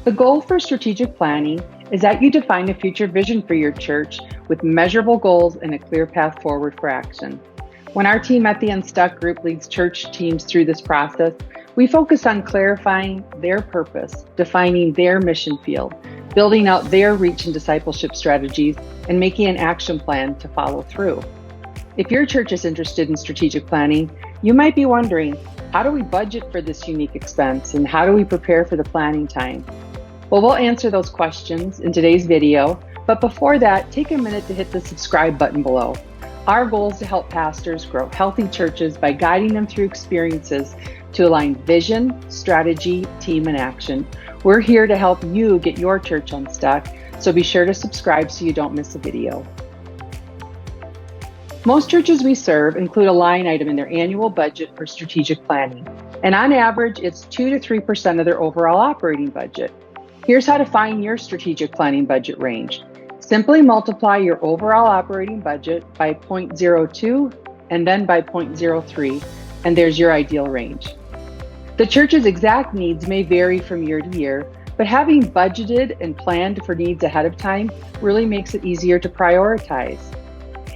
The goal for strategic planning is that you define a future vision for your church with measurable goals and a clear path forward for action. When our team at the Unstuck Group leads church teams through this process, we focus on clarifying their purpose, defining their mission field, building out their reach and discipleship strategies, and making an action plan to follow through. If your church is interested in strategic planning, you might be wondering, how do we budget for this unique expense and how do we prepare for the planning time? Well, we'll answer those questions in today's video, but before that, take a minute to hit the subscribe button below. Our goal is to help pastors grow healthy churches by guiding them through experiences to align vision, strategy, team, and action. We're here to help you get your church unstuck, so be sure to subscribe so you don't miss a video. Most churches we serve include a line item in their annual budget for strategic planning, and on average, it's 2 to 3% of their overall operating budget. Here's how to find your strategic planning budget range. Simply multiply your overall operating budget by 0.02 and then by 0.03, and there's your ideal range. The church's exact needs may vary from year to year, but having budgeted and planned for needs ahead of time really makes it easier to prioritize.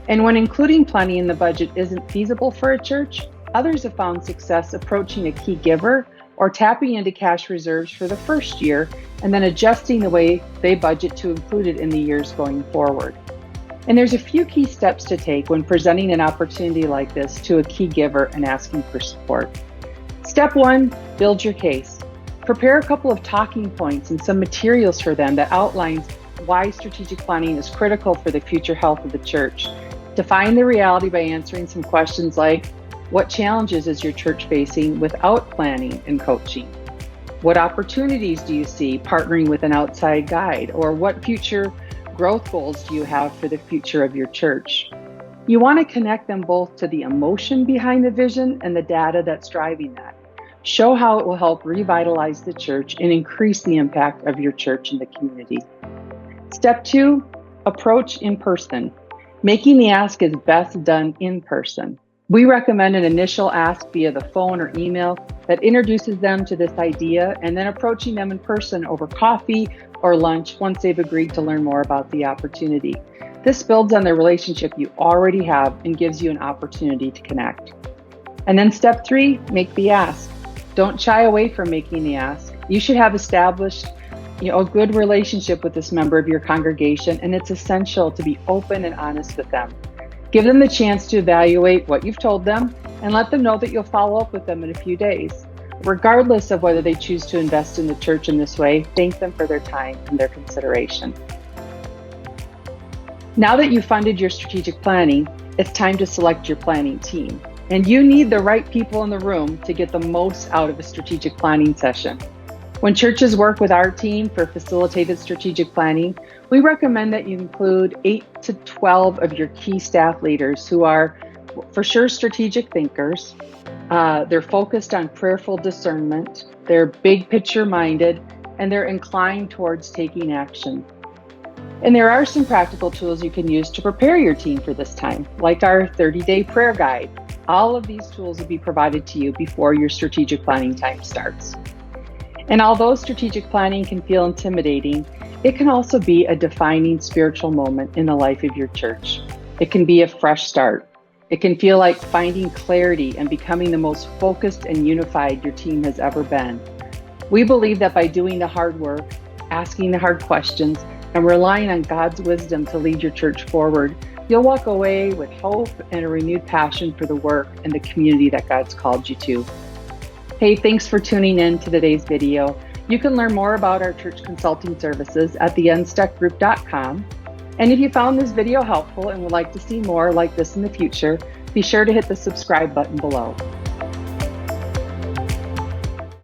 And when including plenty in the budget isn't feasible for a church, others have found success approaching a key giver or tapping into cash reserves for the first year and then adjusting the way they budget to include it in the years going forward. And there's a few key steps to take when presenting an opportunity like this to a key giver and asking for support. Step 1, build your case. Prepare a couple of talking points and some materials for them that outlines why strategic planning is critical for the future health of the church. Define the reality by answering some questions like, what challenges is your church facing without planning and coaching? What opportunities do you see partnering with an outside guide? Or what future growth goals do you have for the future of your church? You want to connect them both to the emotion behind the vision and the data that's driving that. Show how it will help revitalize the church and increase the impact of your church in the community. Step 2, approach in person. Making the ask is best done in person. We recommend an initial ask via the phone or email that introduces them to this idea and then approaching them in person over coffee or lunch once they've agreed to learn more about the opportunity. This builds on the relationship you already have and gives you an opportunity to connect. And then step 3, make the ask. Don't shy away from making the ask. You should have established a good relationship with this member of your congregation, and it's essential to be open and honest with them. Give them the chance to evaluate what you've told them and let them know that you'll follow up with them in a few days. Regardless of whether they choose to invest in the church in this way, thank them for their time and their consideration. Now that you've funded your strategic planning, it's time to select your planning team. And you need the right people in the room to get the most out of a strategic planning session. When churches work with our team for facilitated strategic planning, we recommend that you include 8 to 12 of your key staff leaders who are, for sure, strategic thinkers. They're focused on prayerful discernment, they're big picture minded, and they're inclined towards taking action. And there are some practical tools you can use to prepare your team for this time, like our 30-day prayer guide. All of these tools will be provided to you before your strategic planning time starts. And although strategic planning can feel intimidating, it can also be a defining spiritual moment in the life of your church. It can be a fresh start. It can feel like finding clarity and becoming the most focused and unified your team has ever been. We believe that by doing the hard work, asking the hard questions, and relying on God's wisdom to lead your church forward, you'll walk away with hope and a renewed passion for the work and the community that God's called you to. Hey, thanks for tuning in to today's video. You can learn more about our church consulting services at theunstuckgroup.com. And if you found this video helpful and would like to see more like this in the future, be sure to hit the subscribe button below.